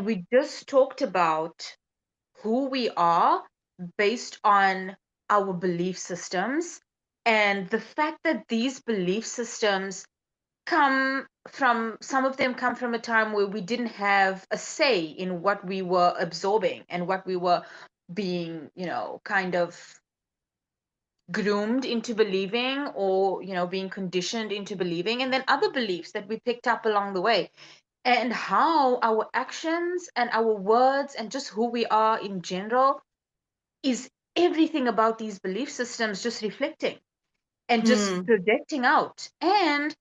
We just talked about who we are based on our belief systems, and the fact that these belief systems come from, some of them come from a time where we didn't have a say in what we were absorbing and what we were being, kind of groomed into believing, or being conditioned into believing, and then other beliefs that we picked up along the way, and how our actions and our words and just who we are in general is everything about these belief systems just reflecting and just Hmm. projecting out, and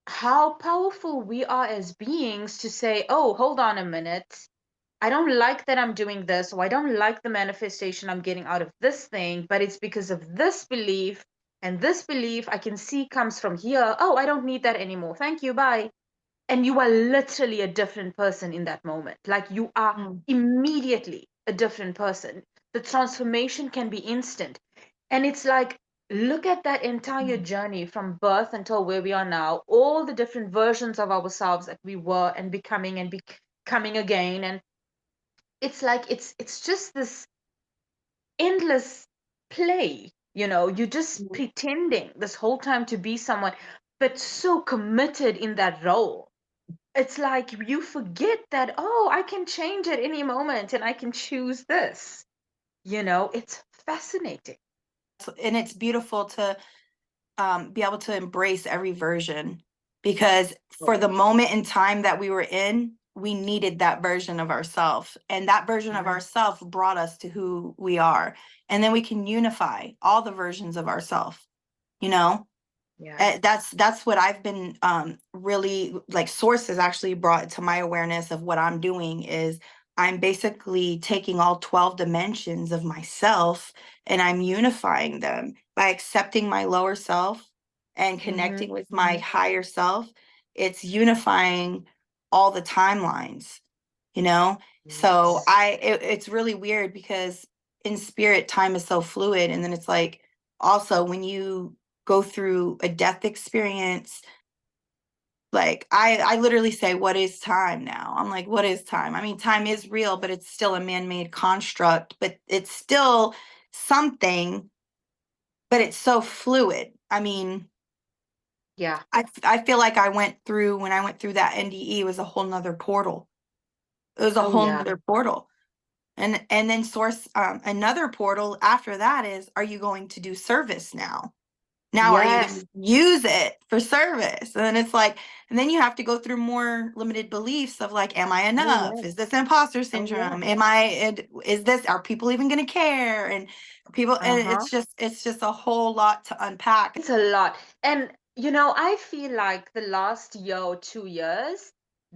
how powerful we are as beings to say, oh, hold on a minute, I don't like that I'm doing this, or I don't like the manifestation I'm getting out of this thing, but it's because of this belief. And this belief I can see comes from here. Oh, I don't need that anymore. Thank you. Bye. And you are literally a different person in that moment. Like, you are Hmm. immediately a different person. The transformation can be instant. And it's like, look at that entire journey from birth until where we are now, all the different versions of ourselves that we were and becoming and becoming again. And it's like, it's just this endless play. You're just Hmm. pretending this whole time to be someone, but so committed in that role. It's like you forget that, oh, I can change at any moment and I can choose this. It's fascinating. And it's beautiful to be able to embrace every version, because for Oh, the moment in time that we were in, we needed that version of ourselves, and that version of yeah. ourselves brought us to who we are, and then we can unify all the versions of ourselves, you know. Yeah. That's what I've been really, like, sources actually brought to my awareness of what I'm doing is I'm basically taking all 12 dimensions of myself and I'm unifying them by accepting my lower self and Mm-hmm. connecting with my higher self. It's unifying all the timelines, you know. So Yes. it's really weird because in spirit time is so fluid, and then it's like also when you go through a death experience, like I literally say, what is time now? I'm like, what is time? I mean, time is real, but it's still a man-made construct, but it's still something, but it's so fluid. I mean, Yeah. I feel like when I went through that NDE, it was a whole nother portal. It was a Oh, whole yeah. nother portal. And then source another portal after that is, are you going to do service now? Now are you going Yes. to use it for service? And then it's like, and then you have to go through more limited beliefs of like, am I Oh, enough? yes. Is this imposter Oh, yeah. syndrome? Am I, is this, are people even going to care? And people, and Uh-huh. it's just a whole lot to unpack. It's a lot. And, I feel like the last year or 2 years,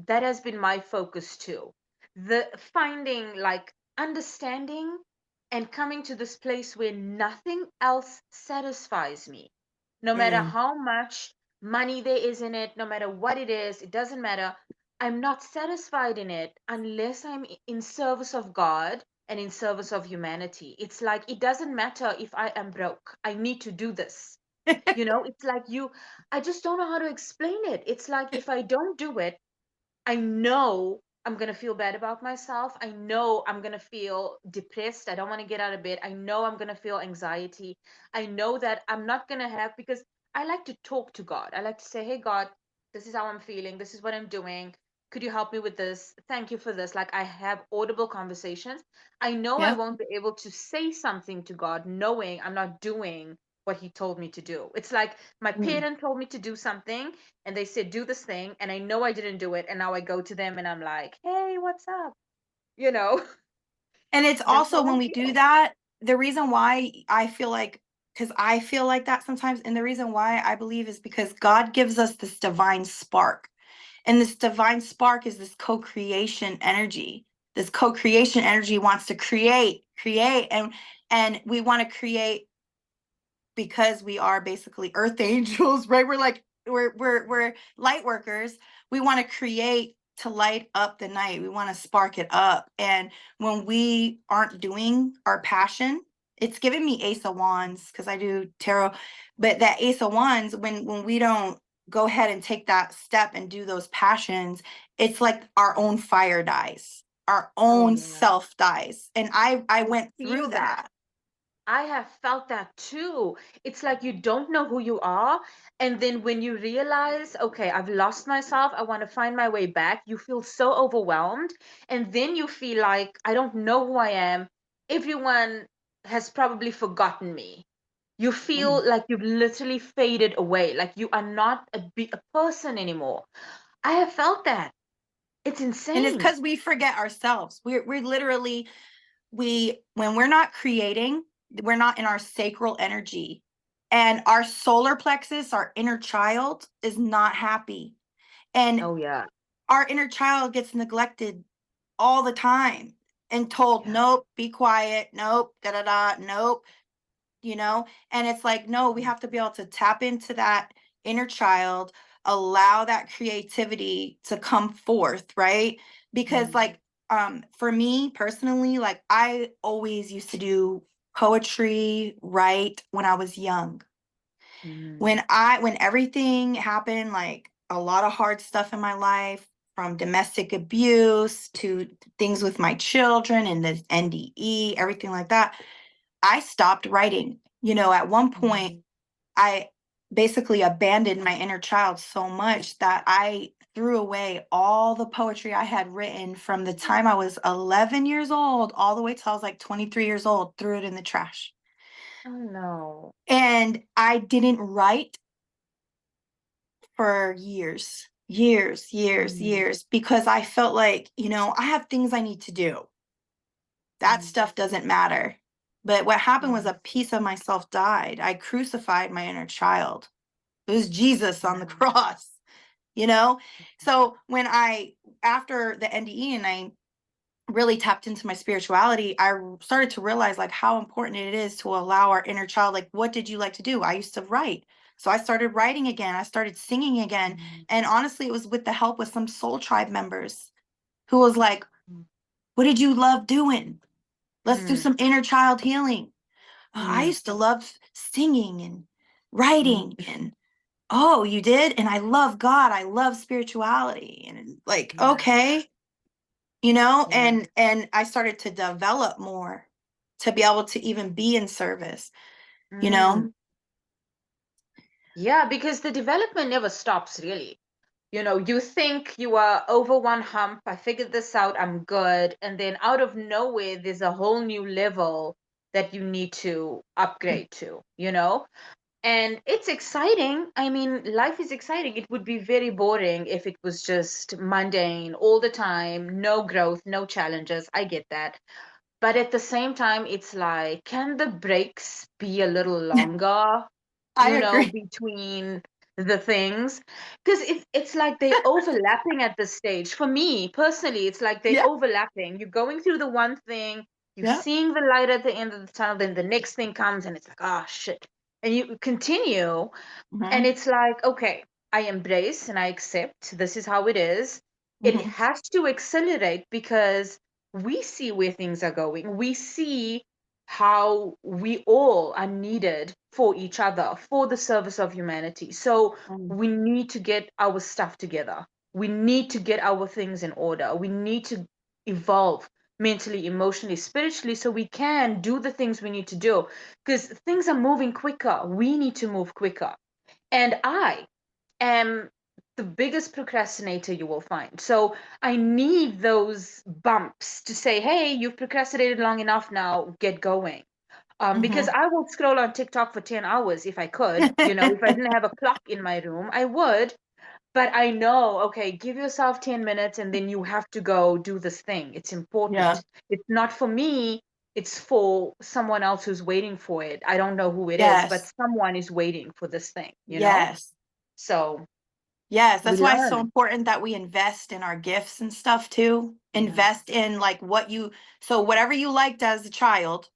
that has been my focus too. The finding, like, understanding and coming to this place where nothing else satisfies me. No matter Mm, how much money there is in it, no matter what it is, it doesn't matter. I'm not satisfied in it unless I'm in service of God and in service of humanity. It's like, it doesn't matter if I am broke. I need to do this. It's like, I just don't know how to explain it. It's like, if I don't do it, I know I'm going to feel bad about myself. I know I'm going to feel depressed. I don't want to get out of bed. I know I'm going to feel anxiety. I know that I'm not going to have, because I like to talk to God. I like to say, hey, God, this is how I'm feeling. This is what I'm doing. Could you help me with this? Thank you for this. Like, I have audible conversations. I know I yeah. won't be able to say something to God knowing I'm not doing what he told me to do. It's like my Mm. parent told me to do something and they said, do this thing. And I know I didn't do it. And now I go to them and I'm like, hey, what's up? You know, And it's that's also how I when we do feel. that, the reason why I feel like, because I feel like that sometimes, and the reason why I believe is because God gives us this divine spark. And this divine spark is this co-creation energy. This co-creation energy wants to create, and we want to create because we are basically earth angels, right? We're like we're light workers. We want to create to light up the night. We want to spark it up. And when we aren't doing our passion, it's giving me Ace of Wands because I do tarot, but that Ace of Wands, when we don't go ahead and take that step and do those passions, it's like our own fire dies, our Oh own yeah. self dies. And I I went through feel that. that. I have felt that too. It's like you don't know who you are. And then when you realize, okay, I've lost myself, I want to find my way back, you feel so overwhelmed. And then you feel like, I don't know who I am. Everyone has probably forgotten me. You Mhm. feel like you've literally faded away, like you are not a person anymore. I have felt that. It's And it's insane. because we forget ourselves. We're literally, when we're not creating, we're not in our sacral energy. And our solar plexus, our inner child, is not happy. And Oh, yeah. our inner child gets neglected all the time and told, Yeah. nope, be quiet, nope, da da da, nope, and it's like, no, we have to be able to tap into that inner child, allow that creativity to come forth, right? Because Mm, like, for me personally, like I always used to do poetry, write when I was young. mm, When everything happened, like a lot of hard stuff in my life, from domestic abuse to things with my children and the NDE, everything like that, I stopped writing. At one point, mm, I basically abandoned my inner child so much that I threw away all the poetry I had written from the time I was 11 years old all the way till I was like 23 years old, threw it in the trash. oh no. And I didn't write for years, years, years, Mm, years, because I felt like, I have things I need to do. That mm, stuff doesn't matter. But what happened was mm, a piece of myself died. I crucified my inner child. It was Jesus on the mm, cross, you know? So after the NDE and I really tapped into my spirituality, I started to realize like how important it is to allow our inner child. Like, what did you like to do? I used to write. So I started writing again. I started singing again. mm, And honestly, it was with the help of some soul tribe members who was like, mm, what did you love doing? Let's do mm, some inner child healing. I mm, used to love singing and mm, writing. And oh, you did? And I love God. I love spirituality. And like, yeah, okay, yeah. and I started to develop more to be able to even be in service, you Mm. know? Yeah, because the development never stops really. You think you are over one hump, I figured this out, I'm good. And then out of nowhere, there's a whole new level that you need to upgrade to, And it's exciting. I mean, life is exciting. It would be very boring if it was just mundane all the time, no growth, no challenges. I get that. But at the same time, it's like, can the breaks be a little longer, I agree. between the things? Because it's like they're overlapping at this stage. For me personally, it's like they're Yeah. overlapping. You're going through the one thing, you're Yeah. seeing the light at the end of the tunnel, then the next thing comes and it's like, oh shit. And you continue, and Hmm. it's like, okay, I embrace and I accept this is how it is. It Hmm. has to accelerate because we see where things are going. We see how we all are needed for each other, for the service of humanity. So we need to get our stuff together. We need to get our things in order. We need to evolve mentally, emotionally, spiritually, so we can do the things we need to do because things are moving quicker. We need to move quicker. And I am the biggest procrastinator you will find. So I need those bumps to say, hey, you've procrastinated long enough now, get going. Because Hmm. I will scroll on TikTok for 10 hours if I could. If I didn't have a clock in my room, I would. But I know, okay, give yourself 10 minutes and then you have to go do this thing. It's Yeah. important. It's not for me, it's for someone else who's waiting for it. I don't know who it is, but Yes. someone is waiting for this thing. Yes. So Yes, we that's why it's so learn. important that we invest in our gifts and stuff too. Yeah. Invest in like so whatever you liked as a child,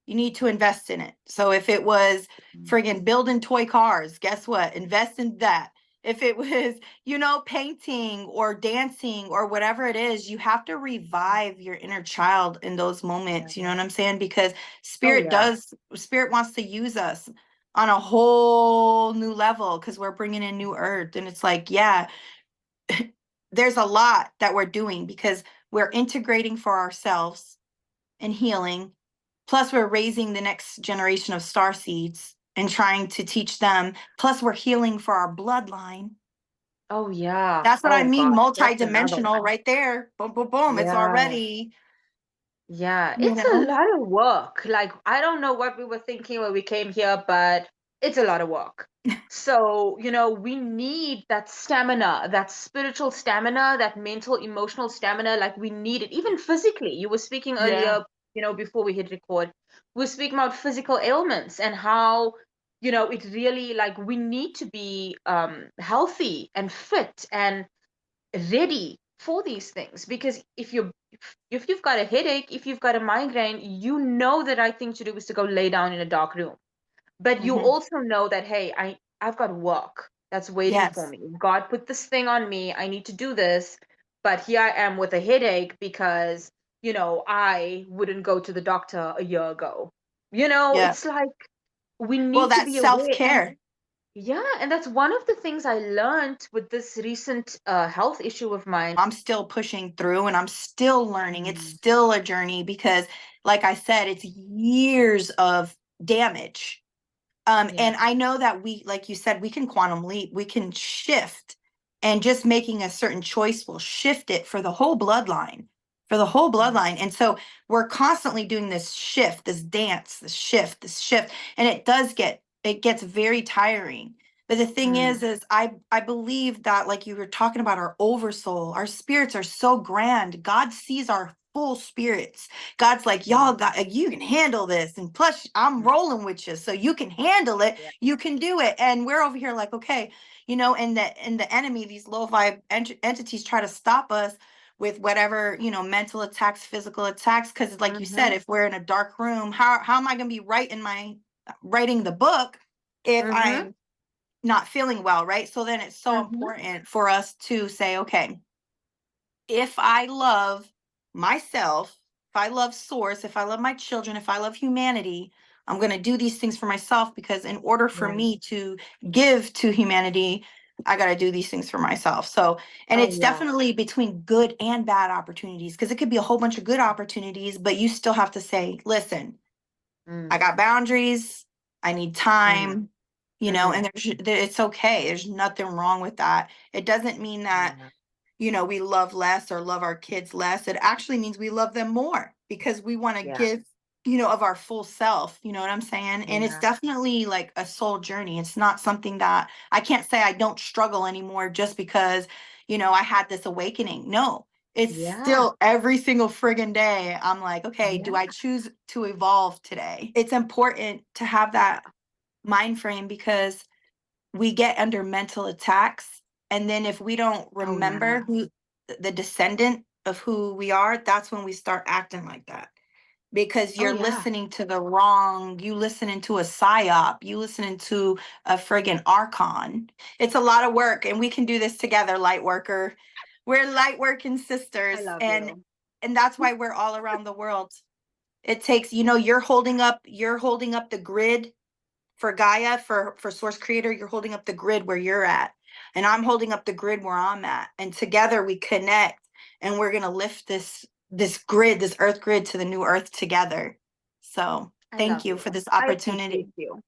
you need to invest in it. So if it was Mm. friggin' building toy cars, guess what? Invest in that. If it was, painting or dancing or whatever it is, you have to revive your inner child in those Yeah. moments. You know what I'm saying? Because Oh yeah. spirit wants to use us. on a whole new level because we're bringing in new earth. And it's like, yeah, there's a lot that we're doing because we're integrating for ourselves and healing. Plus, we're raising the next generation of star seeds and trying to teach them. Plus, we're healing for our bloodline. Oh yeah. That's what I Oh mean. gosh, that's another Multi-dimensional one. right there. Boom, boom, boom. It's Yeah. already, Yeah, you it's a know, lot of work. Like, I don't know what we were thinking when we came here, but it's a lot of work. So, we need that stamina, that spiritual stamina, that mental, emotional stamina. Like, we need it, even physically. You were speaking yeah. earlier, before we hit record, we were speaking about physical ailments and how, it really, like, we need to be healthy and fit and ready for these things, because if you've got a headache, if you've got a migraine, you know the right thing to do is to go lay down in a dark room. But you Hmm. also know that, hey, I've got work that's waiting for Yes. me. God put this thing on me. I need to do this. But here I am with a headache because, I wouldn't go to the doctor a year ago. Yeah. It's like we Well, need to that's be aware. And self-care. yeah, and that's one of the things I learned with this recent health issue of mine. I'm still pushing through and I'm still learning. It's Mm, still a journey because, like I said, it's years of damage. yeah. And I know that we, like you said, we can quantum leap, we can shift, and just making a certain choice will shift it for the whole bloodline, for the whole Mm, bloodline. And so we're constantly doing this shift, this dance, this shift, and it gets very tiring. But the thing mm, is I believe that, like you were talking about, our oversoul, our spirits are so grand. God sees our full spirits. God's like, y'all mm, got, you can handle this. And plus, I'm mm, rolling with you. So you can handle it. yeah. You can do it. And we're over here like, okay, and the enemy, these low vibe entities try to stop us with whatever, mental attacks, physical attacks. Cause like you said, Mhm, if we're in a dark room, how am I going to be writing the book if mhm, I'm not feeling well? Right. So then it's so mhm. important for us to say, okay, if I love myself, if I love source, if I love my children, if I love humanity, I'm going to do these things for myself because in order for Yeah. me to give to humanity, I got to do these things for myself. So, and Oh it's yeah. definitely between good and bad opportunities because it could be a whole bunch of good opportunities, but you still have to say, listen, Mm, I got boundaries, I need mm, time, mm. and it's okay. There's nothing wrong with that. It doesn't mean that Yeah. we love less or love our kids less. It actually means we love them more because we want to Yeah. give, of our full self. You know what I'm saying? And it's Yeah. definitely like a soul journey. It's not something that I can't say I don't struggle anymore just because, I had this awakening. No, it's Yeah. still every single friggin' day. I'm like, okay, do Yeah. I choose to evolve today? It's important to have that mind frame because we get under mental attacks, and then if we don't Oh yeah. remember who the descendant of who we are, that's when we start acting like that because Oh you're yeah. listening to the wrong, you listening to a psyop, you listening to a friggin' archon. It's a lot of work and we can do this together, light worker. We're light working I sisters, love and you. that's why we're all around the world. It takes, you're holding up the grid for Gaia, for Source Creator. You're holding up the grid where you're at, and I'm holding up the grid where I'm at, and together we connect, and we're gonna lift this grid, this Earth grid, to the new Earth together. So I thank love you you. for this I appreciate opportunity. you.